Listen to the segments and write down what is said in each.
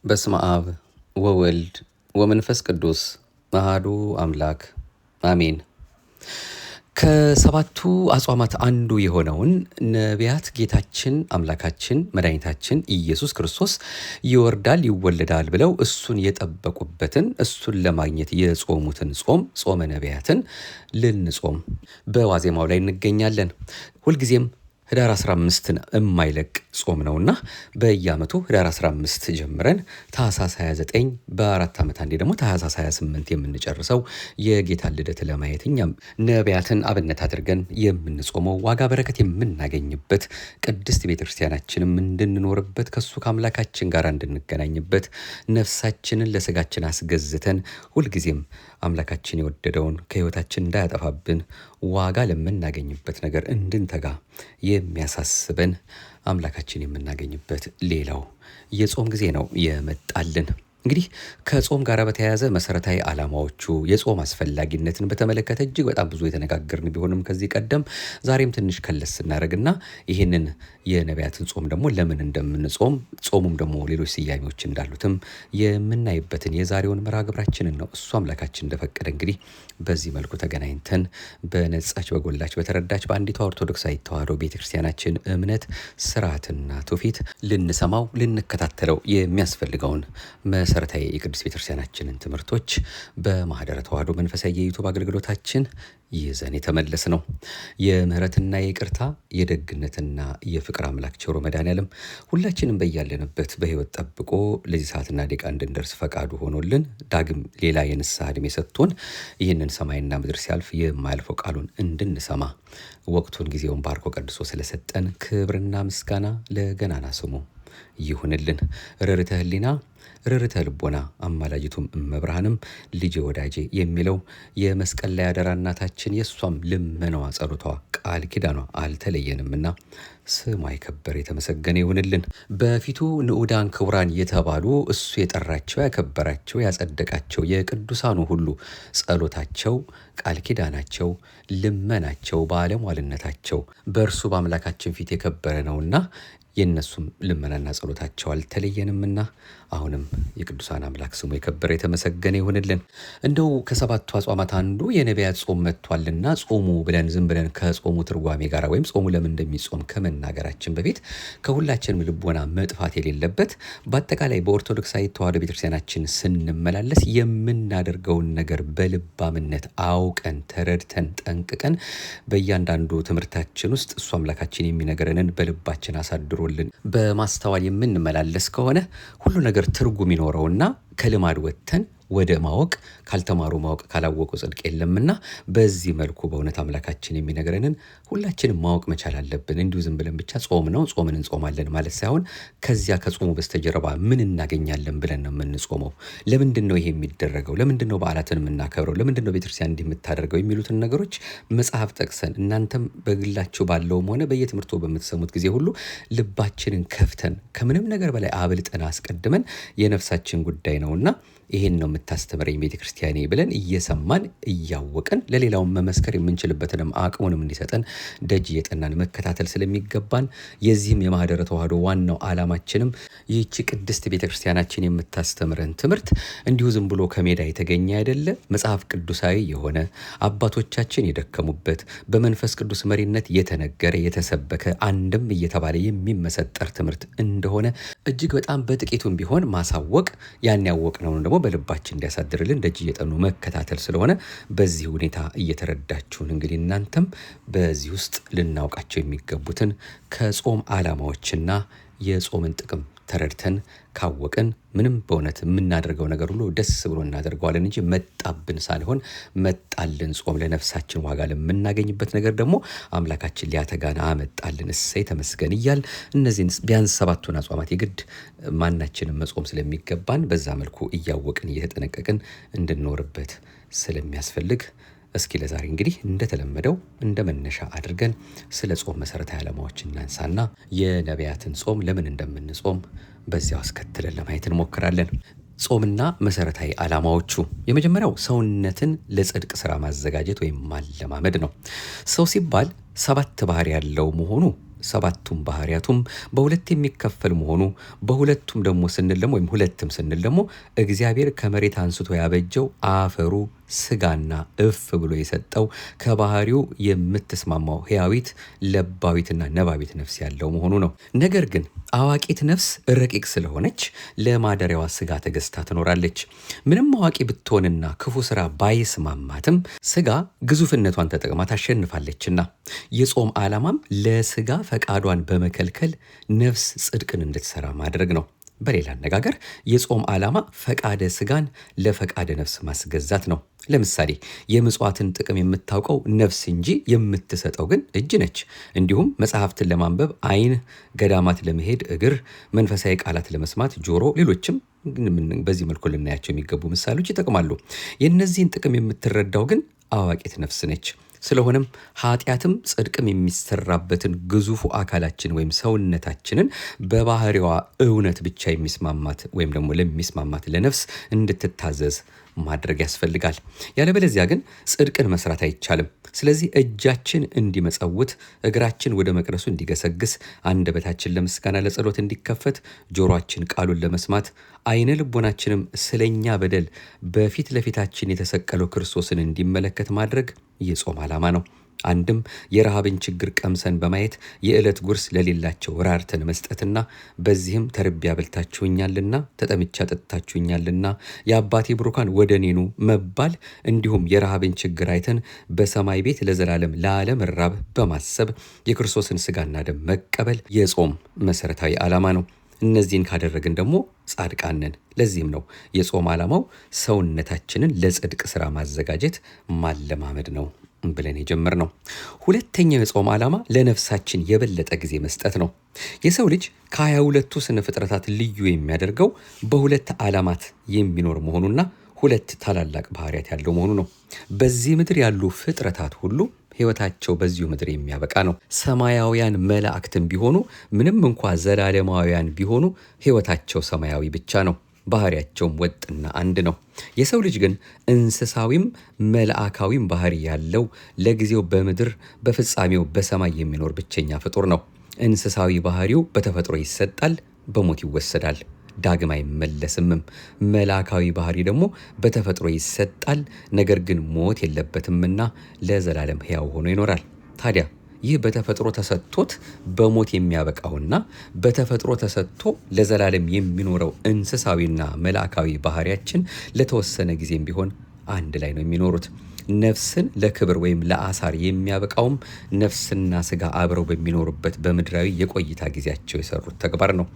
በስመ አብ ወወልድ ወመንፈስ ቅዱስ አሐዱ አምላክ አሜን። ከሰባቱ አጽዋማት አንዱ የሆነውን ነቢያት ጌታችን አምላካችን መድኃኒታችን ኢየሱስ ክርስቶስ ይወርዳል ይወለዳል ብለው እሱን የጠበቁበትን እሱን ለማግኘት የጾሙትን ጾመ ነቢያትን ልንጾም በዋዜማው ላይ እንገኛለን። ሁልጊዜም ህዳር 15 የማይለቅ ጾም ነውና በየዓመቱ ህዳር 15 ጀምረን ታኅሳስ 29 በአራት ዓመት አንዴ ደግሞ ታኅሳስ 28 የምንጨርሰው የጌታን ልደት ለማየት እኛም ነቢያትን አብነት አድርገን የምንጾመው ዋጋ በረከት የምናገኝበት ቅድስት ቤተክርስቲያናችንም እንድንኖርበት ከሱ ከአምላካችን ጋር እንድንገናኝበት ነፍሳችንን ለስጋችን አስገዝተን ሁልጊዜም አምላካችን የወደደውን ከህይወታችን እንዳያጠፋብን ዋጋ ለምናገኝበት ነገር እንድንተጋ የሚያሳስበን አምላካችን የምናገኝበት ሌላው የጾም ጊዜ ነው የመጣልን። እንግዲህ ከጾም ጋር በተያያዘ መሰረታዊ ዓላማዎቹ የጾም አስፈላጊነትን በተመለከተ እጅግ በጣም ብዙ የተነጋገርን ቢሆንም ከዚህ ቀደም ዛሬም ትንሽ ከለስ ስናደርግና ይህንን የነቢያትን ጾም ደግሞ ለምን እንደምንጾም ጾሙም ደግሞ ሌሎች ስያሜዎች እንዳሉትም የምናይበትን የዛሬውን መርሃ ግብራችንን ነው እሱ አምላካችን እንደፈቀደ እንግዲህ በዚህ መልኩ ተገናኝተን በነጻች በጎላች በተረዳች በአንዲቷ ኦርቶዶክሳዊት ተዋሕዶ ቤተክርስቲያናችን እምነት ስርዓትና ትውፊት ልንሰማው ልንከታተለው የሚያስፈልገውን መሰረታዊ የቅድስት ቤተክርስቲያናችንን ትምህርቶች በማህደረ ተዋሕዶ መንፈሳዊ የዩቱብ አገልግሎታችን ይዘን የተመለስ ነው። የምህረትና የይቅርታ የደግነትና የፍቅር አምላክ ቸሩ መድኃኔዓለም ሁላችንም በያለንበት በህይወት ጠብቆ ለዚህ ሰዓትና ደቂቃ እንድንደርስ ፈቃዱ ሆኖልን ዳግም ሌላ የንስሐ ዕድሜ ሰጥቶን ይህንን ሰማይና ምድር ሲያልፍ የማያልፈው ቃሉን እንድንሰማ ወቅቱን ጊዜውን ባርኮ ቀድሶ ስለሰጠን ክብርና ምስጋና ለገናና ስሙ ይሁንልን። ርርተ ህሊና ርርተ ልቦና አማላጅቱም እመብርሃንም ልጄ ወዳጄ የሚለው የመስቀል ላይ አደራ እናታችን የእሷም ልመናዋ ጸሎቷ ቃል ኪዳኗ አልተለየንምና ስሟ የከበረ የተመሰገነ ይሁንልን። በፊቱ ንዑዳን ክቡራን የተባሉ እሱ የጠራቸው ያከበራቸው ያጸደቃቸው የቅዱሳኑ ሁሉ ጸሎታቸው ቃል ኪዳናቸው ልመናቸው ባለሟልነታቸው በእርሱ በአምላካችን ፊት የከበረ ነውና የነሱም ልመናና ጸሎታቸው አልተለየንምና አሁንም የቅዱሳን አምላክ ስሙ የከበረ የተመሰገነ ይሁንልን። እንደው ከሰባቱ አጽዋማት አንዱ የነቢያት ጾም መጥቷልና ጾሙ ብለን ዝም ብለን ከጾሙ ትርጓሜ ጋር ወይም ጾሙ ለምን እንደሚጾም ከመናገራችን በፊት ከሁላችንም ልቦና መጥፋት የሌለበት በአጠቃላይ በኦርቶዶክሳዊ ተዋሕዶ ቤተክርስቲያናችን ስንመላለስ የምናደርገውን ነገር በልባምነት አውቀን ተረድተን ጠንቅቀን በእያንዳንዱ ትምህርታችን ውስጥ እሱ አምላካችን የሚነገረንን በልባችን አሳድሮልን በማስተዋል የምንመላለስ ከሆነ ሁሉ ነገር ትርጉም ይኖረውና ከልማድ ወጥተን ወደ ማወቅ ካልተማሩ ማወቅ ካላወቁ ጽድቅ የለምና በዚህ መልኩ በእውነት አምላካችን የሚነግረንን ሁላችንም ማወቅ መቻል አለብን። እንዲሁ ዝም ብለን ብቻ ጾም ነው ጾምን እንጾማለን ማለት ሳይሆን ከዚያ ከጾሙ በስተጀርባ ምን እናገኛለን ብለን ነው የምንጾመው። ለምንድን ነው ይሄ የሚደረገው? ለምንድን ነው በዓላትን የምናከብረው? ለምንድን ነው ቤተክርስቲያን እንዲህ የምታደርገው? የሚሉትን ነገሮች መጽሐፍ ጠቅሰን እናንተም በግላችሁ ባለውም ሆነ በየትምህርቱ በምትሰሙት ጊዜ ሁሉ ልባችንን ከፍተን ከምንም ነገር በላይ አብልጠን አስቀድመን የነፍሳችን ጉዳይ ነውና ይሄን ነው የምታስተምረኝ ቤተክርስቲያኔ ብለን እየሰማን እያወቅን ለሌላውን መመስከር የምንችልበትንም አቅሙንም እንዲሰጠን ደጅ እየጠናን መከታተል ስለሚገባን የዚህም የማህደረ ተዋሕዶ ዋናው ዓላማችንም ይህቺ ቅድስት ቤተክርስቲያናችን የምታስተምረን ትምህርት እንዲሁ ዝም ብሎ ከሜዳ የተገኘ አይደለ። መጽሐፍ ቅዱሳዊ የሆነ አባቶቻችን የደከሙበት በመንፈስ ቅዱስ መሪነት የተነገረ የተሰበከ አንድም እየተባለ የሚመሰጠር ትምህርት እንደሆነ እጅግ በጣም በጥቂቱም ቢሆን ማሳወቅ ያን ያወቅነውን ደግሞ በልባችን እንዲያሳድርልን ደጅ እየጠኑ መከታተል ስለሆነ በዚህ ሁኔታ እየተረዳችሁን እንግዲህ እናንተም በዚህ ውስጥ ልናውቃቸው የሚገቡትን ከጾም ዓላማዎችና የጾምን ጥቅም ተረድተን ካወቅን ምንም በእውነት የምናደርገው ነገር ሁሉ ደስ ብሎ እናደርገዋለን እንጂ መጣብን ሳይሆን መጣልን። ጾም ለነፍሳችን ዋጋ ለምናገኝበት ነገር ደግሞ አምላካችን ሊያተጋና አመጣልን። እሰይ ተመስገን እያል እነዚህን ቢያንስ ሰባቱን አጽዋማት የግድ ማናችንም መጾም ስለሚገባን በዛ መልኩ እያወቅን እየተጠነቀቅን እንድንኖርበት ስለሚያስፈልግ እስኪ ለዛሬ እንግዲህ እንደተለመደው እንደ መነሻ አድርገን ስለ ጾም መሰረታዊ ዓላማዎች እናንሳና የነቢያትን ጾም ለምን እንደምንጾም በዚያው አስከትለን ለማየት እንሞክራለን። ጾምና መሰረታዊ ዓላማዎቹ የመጀመሪያው ሰውነትን ለጽድቅ ስራ ማዘጋጀት ወይም ማለማመድ ነው። ሰው ሲባል ሰባት ባህሪ ያለው መሆኑ ሰባቱም ባህሪያቱም በሁለት የሚከፈል መሆኑ በሁለቱም ደግሞ ስንል ደግሞ ወይም ሁለትም ስንል ደግሞ እግዚአብሔር ከመሬት አንስቶ ያበጀው አፈሩ ስጋና እፍ ብሎ የሰጠው ከባህሪው የምትስማማው ሕያዊት ለባዊትና ነባቢት ነፍስ ያለው መሆኑ ነው። ነገር ግን አዋቂት ነፍስ ረቂቅ ስለሆነች ለማደሪያዋ ስጋ ተገዝታ ትኖራለች። ምንም አዋቂ ብትሆንና ክፉ ስራ ባይስማማትም ስጋ ግዙፍነቷን ተጠቅማ ታሸንፋለችና የጾም ዓላማም ለስጋ ፈቃዷን በመከልከል ነፍስ ጽድቅን እንድትሰራ ማድረግ ነው። በሌላ አነጋገር የጾም ዓላማ ፈቃደ ስጋን ለፈቃደ ነፍስ ማስገዛት ነው። ለምሳሌ የምጽዋትን ጥቅም የምታውቀው ነፍስ እንጂ የምትሰጠው ግን እጅ ነች። እንዲሁም መጽሐፍትን ለማንበብ ዓይን፣ ገዳማት ለመሄድ እግር፣ መንፈሳዊ ቃላት ለመስማት ጆሮ፣ ሌሎችም በዚህ መልኩ ልናያቸው የሚገቡ ምሳሌዎች ይጠቅማሉ። የእነዚህን ጥቅም የምትረዳው ግን አዋቂት ነፍስ ነች። ስለሆነም ኃጢአትም ጽድቅም የሚሰራበትን ግዙፉ አካላችን ወይም ሰውነታችንን በባህሪዋ እውነት ብቻ የሚስማማት ወይም ደግሞ ለሚስማማት ለነፍስ እንድትታዘዝ ማድረግ ያስፈልጋል። ያለበለዚያ ግን ጽድቅን መስራት አይቻልም። ስለዚህ እጃችን እንዲመጸውት፣ እግራችን ወደ መቅደሱ እንዲገሰግስ፣ አንደበታችን ለምስጋና ለጸሎት እንዲከፈት፣ ጆሮአችን ቃሉን ለመስማት፣ ዓይነ ልቦናችንም ስለኛ በደል በፊት ለፊታችን የተሰቀለው ክርስቶስን እንዲመለከት ማድረግ የጾም ዓላማ ነው። አንድም የረሃብን ችግር ቀምሰን በማየት የዕለት ጉርስ ለሌላቸው ራርተን መስጠትና በዚህም ተርቤ አብልታችሁኛልና ተጠምቼ አጠጥታችሁኛልና የአባቴ ብሩካን ወደ እኔ ኑ መባል፣ እንዲሁም የረሃብን ችግር አይተን በሰማይ ቤት ለዘላለም ለዓለም ራብ በማሰብ የክርስቶስን ስጋና ደም መቀበል የጾም መሰረታዊ ዓላማ ነው። እነዚህን ካደረግን ደግሞ ጻድቃን ነን። ለዚህም ነው የጾም ዓላማው ሰውነታችንን ለጽድቅ ስራ ማዘጋጀት ማለማመድ ነው ብለን የጀመርነው። ሁለተኛው የጾም ዓላማ ለነፍሳችን የበለጠ ጊዜ መስጠት ነው። የሰው ልጅ ከ22ቱ ስነ ፍጥረታት ልዩ የሚያደርገው በሁለት ዓላማት የሚኖር መሆኑና ሁለት ታላላቅ ባህሪያት ያለው መሆኑ ነው። በዚህ ምድር ያሉ ፍጥረታት ሁሉ ሕይወታቸው በዚሁ ምድር የሚያበቃ ነው። ሰማያውያን መላእክትም ቢሆኑ ምንም እንኳ ዘላለማውያን ቢሆኑ ሕይወታቸው ሰማያዊ ብቻ ነው። ባህሪያቸውም ወጥና አንድ ነው። የሰው ልጅ ግን እንስሳዊም መልአካዊም ባህሪ ያለው ለጊዜው በምድር በፍጻሜው በሰማይ የሚኖር ብቸኛ ፍጡር ነው። እንስሳዊ ባህሪው በተፈጥሮ ይሰጣል፣ በሞት ይወሰዳል፣ ዳግም አይመለስምም። መልአካዊ ባህሪ ደግሞ በተፈጥሮ ይሰጣል፣ ነገር ግን ሞት የለበትምና ለዘላለም ሕያው ሆኖ ይኖራል። ታዲያ ይህ በተፈጥሮ ተሰጥቶት በሞት የሚያበቃውና በተፈጥሮ ተሰጥቶ ለዘላለም የሚኖረው እንስሳዊና መልአካዊ ባህሪያችን ለተወሰነ ጊዜም ቢሆን አንድ ላይ ነው የሚኖሩት። ነፍስን ለክብር ወይም ለአሳር የሚያበቃውም ነፍስና ስጋ አብረው በሚኖሩበት በምድራዊ የቆይታ ጊዜያቸው የሰሩት ተግባር ነው።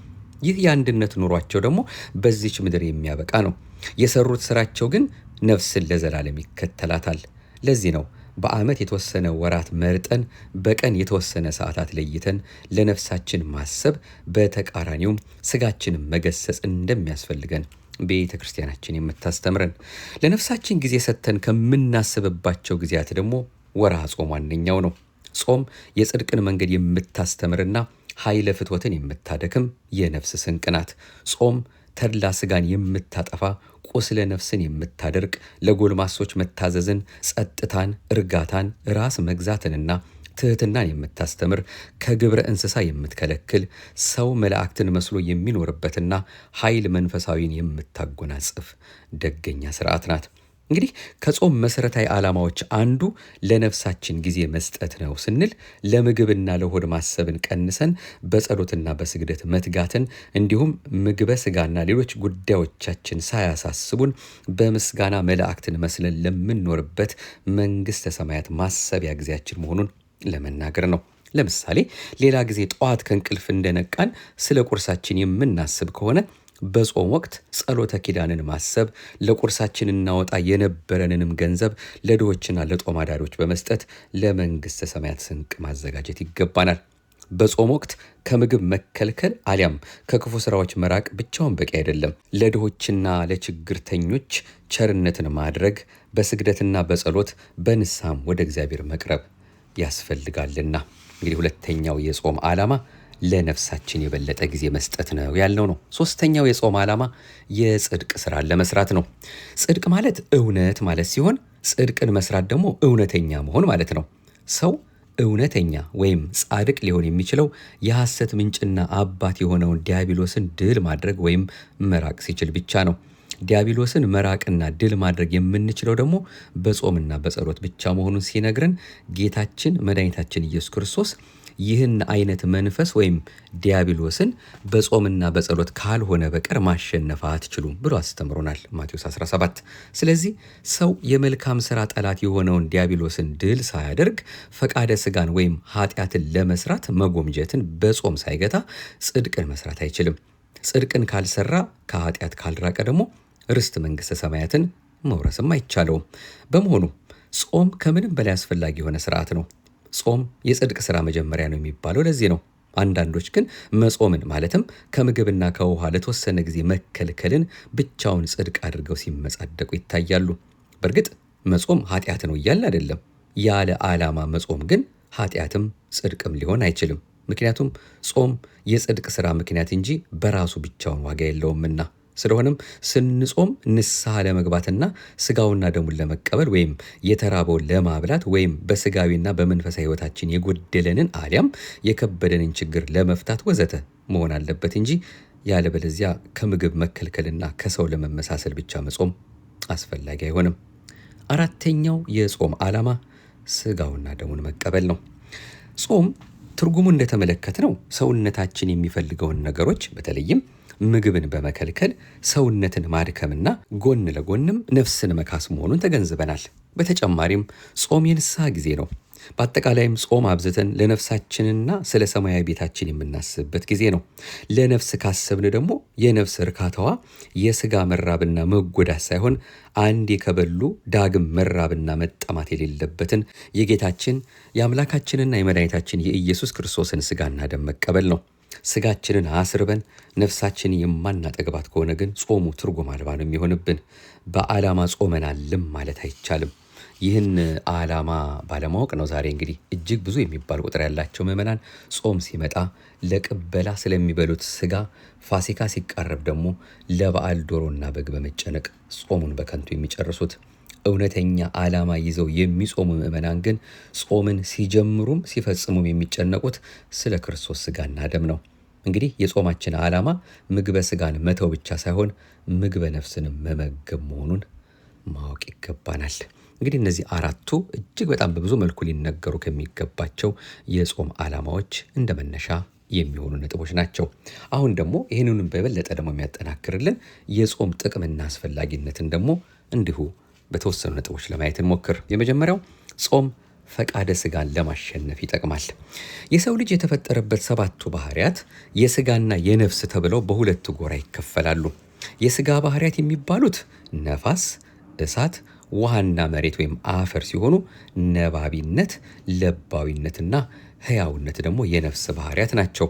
ይህ የአንድነት ኑሯቸው ደግሞ በዚች ምድር የሚያበቃ ነው። የሰሩት ስራቸው ግን ነፍስን ለዘላለም ይከተላታል። ለዚህ ነው በዓመት የተወሰነ ወራት መርጠን በቀን የተወሰነ ሰዓታት ለይተን ለነፍሳችን ማሰብ፣ በተቃራኒውም ስጋችንን መገሰጽ እንደሚያስፈልገን ቤተ ክርስቲያናችን የምታስተምረን። ለነፍሳችን ጊዜ ሰጥተን ከምናስብባቸው ጊዜያት ደግሞ ወርሃ ጾም ዋነኛው ነው። ጾም የጽድቅን መንገድ የምታስተምርና ኃይለ ፍትወትን የምታደክም የነፍስ ስንቅ ናት። ጾም ተድላ ስጋን የምታጠፋ ቁስለ ነፍስን የምታደርቅ ለጎልማሶች መታዘዝን፣ ጸጥታን፣ እርጋታን፣ ራስ መግዛትንና ትህትናን የምታስተምር ከግብረ እንስሳ የምትከለክል ሰው መላእክትን መስሎ የሚኖርበትና ኃይል መንፈሳዊን የምታጎናጽፍ ደገኛ ስርዓት ናት። እንግዲህ ከጾም መሰረታዊ ዓላማዎች አንዱ ለነፍሳችን ጊዜ መስጠት ነው ስንል ለምግብና ለሆድ ማሰብን ቀንሰን በጸሎትና በስግደት መትጋትን እንዲሁም ምግበ ስጋና ሌሎች ጉዳዮቻችን ሳያሳስቡን በምስጋና መላእክትን መስለን ለምንኖርበት መንግሥተ ሰማያት ማሰቢያ ጊዜያችን መሆኑን ለመናገር ነው። ለምሳሌ ሌላ ጊዜ ጠዋት ከእንቅልፍ እንደነቃን ስለ ቁርሳችን የምናስብ ከሆነ በጾም ወቅት ጸሎተ ኪዳንን ማሰብ፣ ለቁርሳችን እናወጣ የነበረንንም ገንዘብ ለድሆችና ለጦም አዳሪዎች በመስጠት ለመንግሥተ ሰማያት ስንቅ ማዘጋጀት ይገባናል። በጾም ወቅት ከምግብ መከልከል አሊያም ከክፉ ስራዎች መራቅ ብቻውን በቂ አይደለም። ለድሆችና ለችግርተኞች ቸርነትን ማድረግ፣ በስግደትና በጸሎት በንስሐም ወደ እግዚአብሔር መቅረብ ያስፈልጋልና። እንግዲህ ሁለተኛው የጾም ዓላማ ለነፍሳችን የበለጠ ጊዜ መስጠት ነው ያልነው ነው። ሶስተኛው የጾም ዓላማ የጽድቅ ስራን ለመስራት ነው። ጽድቅ ማለት እውነት ማለት ሲሆን ጽድቅን መስራት ደግሞ እውነተኛ መሆን ማለት ነው። ሰው እውነተኛ ወይም ጻድቅ ሊሆን የሚችለው የሐሰት ምንጭና አባት የሆነውን ዲያብሎስን ድል ማድረግ ወይም መራቅ ሲችል ብቻ ነው። ዲያብሎስን መራቅና ድል ማድረግ የምንችለው ደግሞ በጾምና በጸሎት ብቻ መሆኑን ሲነግረን ጌታችን መድኃኒታችን ኢየሱስ ክርስቶስ ይህን አይነት መንፈስ ወይም ዲያብሎስን በጾምና በጸሎት ካልሆነ በቀር ማሸነፍ አትችሉም ብሎ አስተምሮናል ማቴዎስ 17። ስለዚህ ሰው የመልካም ሥራ ጠላት የሆነውን ዲያብሎስን ድል ሳያደርግ ፈቃደ ሥጋን ወይም ኃጢአትን ለመስራት መጎምጀትን በጾም ሳይገታ ጽድቅን መስራት አይችልም። ጽድቅን ካልሰራ ከኃጢአት ካልራቀ ደግሞ ርስት መንግሥተ ሰማያትን መውረስም አይቻለውም። በመሆኑ ጾም ከምንም በላይ አስፈላጊ የሆነ ስርዓት ነው። ጾም የጽድቅ ሥራ መጀመሪያ ነው የሚባለው ለዚህ ነው። አንዳንዶች ግን መጾምን ማለትም ከምግብና ከውሃ ለተወሰነ ጊዜ መከልከልን ብቻውን ጽድቅ አድርገው ሲመጻደቁ ይታያሉ። በእርግጥ መጾም ኃጢአት ነው እያልን አይደለም። ያለ ዓላማ መጾም ግን ኃጢአትም ጽድቅም ሊሆን አይችልም። ምክንያቱም ጾም የጽድቅ ሥራ ምክንያት እንጂ በራሱ ብቻውን ዋጋ የለውምና። ስለሆነም ስንጾም ንስሐ ለመግባትና ሥጋውና ደሙን ለመቀበል ወይም የተራበውን ለማብላት ወይም በሥጋዊና በመንፈሳዊ ሕይወታችን የጎደለንን አሊያም የከበደንን ችግር ለመፍታት ወዘተ መሆን አለበት እንጂ ያለበለዚያ ከምግብ መከልከልና ከሰው ለመመሳሰል ብቻ መጾም አስፈላጊ አይሆንም። አራተኛው የጾም ዓላማ ሥጋውና ደሙን መቀበል ነው። ጾም ትርጉሙ እንደተመለከትነው ሰውነታችን የሚፈልገውን ነገሮች በተለይም ምግብን በመከልከል ሰውነትን ማድከምና ጎን ለጎንም ነፍስን መካስ መሆኑን ተገንዝበናል። በተጨማሪም ጾም የንስሐ ጊዜ ነው። በአጠቃላይም ጾም አብዝተን ለነፍሳችንና ስለ ሰማያዊ ቤታችን የምናስብበት ጊዜ ነው። ለነፍስ ካሰብን ደግሞ የነፍስ እርካታዋ የሥጋ መራብና መጎዳት ሳይሆን አንዴ ከበሉ ዳግም መራብና መጠማት የሌለበትን የጌታችን የአምላካችንና የመድኃኒታችን የኢየሱስ ክርስቶስን ሥጋና ደም መቀበል ነው። ሥጋችንን አስርበን ነፍሳችንን የማናጠግባት ከሆነ ግን ጾሙ ትርጉም አልባ ነው የሚሆንብን። በዓላማ ጾመናልም ማለት አይቻልም። ይህን ዓላማ ባለማወቅ ነው ዛሬ እንግዲህ እጅግ ብዙ የሚባል ቁጥር ያላቸው ምዕመናን ጾም ሲመጣ ለቅበላ ስለሚበሉት ሥጋ፣ ፋሲካ ሲቃረብ ደግሞ ለበዓል ዶሮና በግ በመጨነቅ ጾሙን በከንቱ የሚጨርሱት። እውነተኛ ዓላማ ይዘው የሚጾሙ ምዕመናን ግን ጾምን ሲጀምሩም ሲፈጽሙም የሚጨነቁት ስለ ክርስቶስ ሥጋና ደም ነው። እንግዲህ የጾማችን ዓላማ ምግበ ሥጋን መተው ብቻ ሳይሆን ምግበ ነፍስንም መመገብ መሆኑን ማወቅ ይገባናል። እንግዲህ እነዚህ አራቱ እጅግ በጣም በብዙ መልኩ ሊነገሩ ከሚገባቸው የጾም ዓላማዎች እንደ መነሻ የሚሆኑ ነጥቦች ናቸው። አሁን ደግሞ ይህንንም በበለጠ ደግሞ የሚያጠናክርልን የጾም ጥቅምና አስፈላጊነትን ደግሞ እንዲሁ በተወሰኑ ነጥቦች ለማየት እንሞክር። የመጀመሪያው ጾም ፈቃደ ሥጋን ለማሸነፍ ይጠቅማል። የሰው ልጅ የተፈጠረበት 7ቱ ባህሪያት የሥጋና የነፍስ ተብለው በሁለት ጎራ ይከፈላሉ። የሥጋ ባህሪያት የሚባሉት ነፋስ፣ እሳት፣ ውሃና መሬት ወይም አፈር ሲሆኑ ነባቢነት፣ ለባዊነትና ሕያውነት ደግሞ የነፍስ ባህሪያት ናቸው።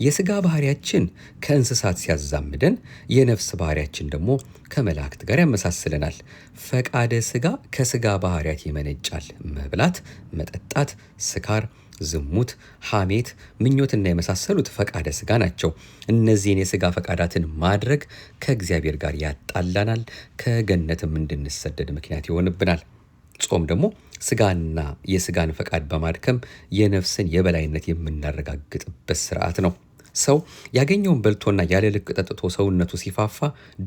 የሥጋ ባህሪያችን ከእንስሳት ሲያዛምደን፣ የነፍስ ባህሪያችን ደግሞ ከመላእክት ጋር ያመሳስለናል። ፈቃደ ሥጋ ከሥጋ ባህሪያት ይመነጫል። መብላት፣ መጠጣት፣ ስካር፣ ዝሙት፣ ሐሜት፣ ምኞትና የመሳሰሉት ፈቃደ ሥጋ ናቸው። እነዚህን የሥጋ ፈቃዳትን ማድረግ ከእግዚአብሔር ጋር ያጣላናል፣ ከገነትም እንድንሰደድ ምክንያት ይሆንብናል። ጾም ደግሞ ሥጋና የሥጋን ፈቃድ በማድከም የነፍስን የበላይነት የምናረጋግጥበት ስርዓት ነው። ሰው ያገኘውን በልቶና ያለ ልክ ጠጥቶ ሰውነቱ ሲፋፋ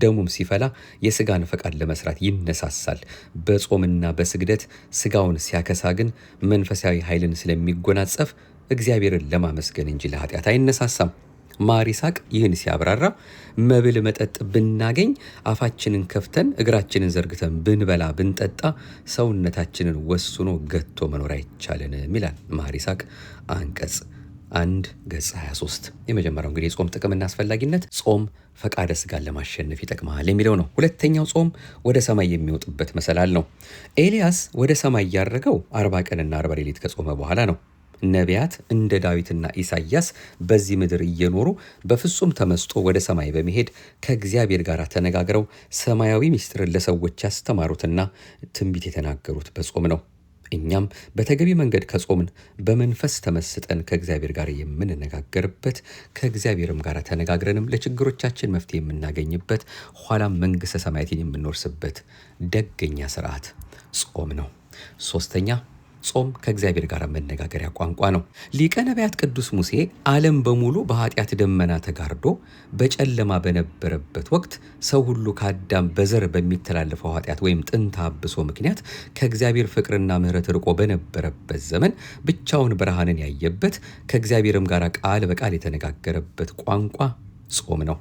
ደሙም ሲፈላ የሥጋን ፈቃድ ለመስራት ይነሳሳል። በጾምና በስግደት ሥጋውን ሲያከሳ ግን መንፈሳዊ ኃይልን ስለሚጎናጸፍ እግዚአብሔርን ለማመስገን እንጂ ለኃጢአት አይነሳሳም። ማር ይስሐቅ ይህን ሲያብራራ መብል መጠጥ ብናገኝ አፋችንን ከፍተን እግራችንን ዘርግተን ብንበላ ብንጠጣ ሰውነታችንን ወስኖ ገቶ መኖር አይቻልንም ይላል ማር ይስሐቅ አንቀጽ 1 ገጽ 23። የመጀመሪያው እንግዲህ የጾም ጥቅምና አስፈላጊነት ጾም ፈቃደ ሥጋን ለማሸነፍ ይጠቅማል የሚለው ነው። ሁለተኛው ጾም ወደ ሰማይ የሚወጡበት መሰላል ነው። ኤልያስ ወደ ሰማይ ያረገው 40 ቀንና 40 ሌሊት ከጾመ በኋላ ነው። ነቢያት እንደ ዳዊትና ኢሳይያስ በዚህ ምድር እየኖሩ በፍጹም ተመስጦ ወደ ሰማይ በመሄድ ከእግዚአብሔር ጋር ተነጋግረው ሰማያዊ ምስጢርን ለሰዎች ያስተማሩትና ትንቢት የተናገሩት በጾም ነው። እኛም በተገቢ መንገድ ከጾምን በመንፈስ ተመስጠን ከእግዚአብሔር ጋር የምንነጋገርበት ከእግዚአብሔርም ጋር ተነጋግረንም ለችግሮቻችን መፍትሄ የምናገኝበት ኋላም መንግሥተ ሰማያትን የምንወርስበት ደገኛ ስርዓት ጾም ነው። ሶስተኛ ጾም ከእግዚአብሔር ጋር መነጋገሪያ ቋንቋ ነው። ሊቀ ነቢያት ቅዱስ ሙሴ ዓለም በሙሉ በኃጢአት ደመና ተጋርዶ በጨለማ በነበረበት ወቅት ሰው ሁሉ ከአዳም በዘር በሚተላለፈው ኃጢአት ወይም ጥንተ አብሶ ምክንያት ከእግዚአብሔር ፍቅርና ምሕረት ርቆ በነበረበት ዘመን ብቻውን ብርሃንን ያየበት ከእግዚአብሔርም ጋር ቃል በቃል የተነጋገረበት ቋንቋ ጾም ነው።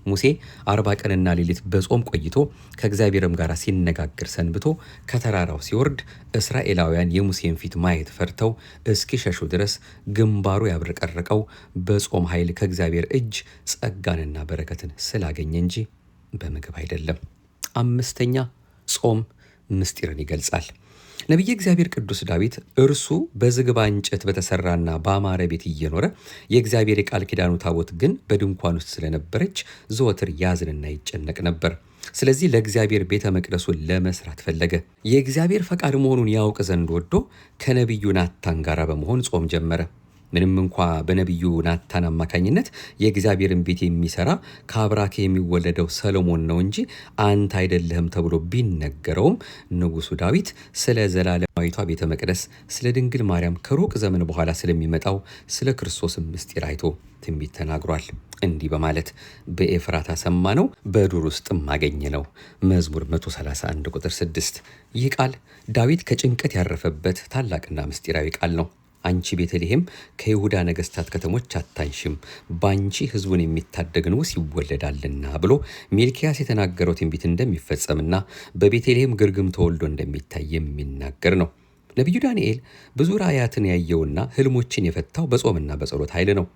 ሙሴ 40 ቀንና ሌሊት በጾም ቆይቶ ከእግዚአብሔርም ጋር ሲነጋገር ሰንብቶ ከተራራው ሲወርድ እስራኤላውያን የሙሴን ፊት ማየት ፈርተው እስኪሸሹ ድረስ ግንባሩ ያብረቀረቀው በጾም ኃይል ከእግዚአብሔር እጅ ጸጋንና በረከትን ስላገኘ እንጂ በምግብ አይደለም። 5ኛ ጾም ምስጢርን ይገልጻል። ነቢየ እግዚአብሔር ቅዱስ ዳዊት እርሱ በዝግባ እንጨት በተሰራና በአማረ ቤት እየኖረ የእግዚአብሔር የቃል ኪዳኑ ታቦት ግን በድንኳን ውስጥ ስለነበረች ዘወትር ያዝንና ይጨነቅ ነበር። ስለዚህ ለእግዚአብሔር ቤተ መቅደሱን ለመስራት ፈለገ። የእግዚአብሔር ፈቃድ መሆኑን ያውቅ ዘንድ ወዶ ከነቢዩ ናታን ጋር በመሆን ጾም ጀመረ። ምንም እንኳ በነቢዩ ናታን አማካኝነት የእግዚአብሔርን ቤት የሚሰራ ከአብራክ የሚወለደው ሰሎሞን ነው እንጂ አንተ አይደለህም ተብሎ ቢነገረውም ንጉሱ ዳዊት ስለ ዘላለማዊቷ ቤተ መቅደስ፣ ስለ ድንግል ማርያም ከሩቅ ዘመን በኋላ ስለሚመጣው ስለ ክርስቶስም ምስጢር አይቶ ትንቢት ተናግሯል። እንዲህ በማለት በኤፍራታ ሰማነው፣ በዱር ውስጥም አገኘነው። መዝሙር 131 ቁጥር 6። ይህ ቃል ዳዊት ከጭንቀት ያረፈበት ታላቅና ምስጢራዊ ቃል ነው። አንቺ ቤተልሔም ከይሁዳ ነገሥታት ከተሞች አታንሽም፣ ባንቺ ሕዝቡን የሚታደግ ንጉሥ ይወለዳልና ብሎ ሚልኪያስ የተናገረው ትንቢት እንደሚፈጸምና በቤተልሔም ግርግም ተወልዶ እንደሚታይ የሚናገር ነው። ነቢዩ ዳንኤል ብዙ ራእያትን ያየውና ሕልሞችን የፈታው በጾምና በጸሎት ኃይል ነው።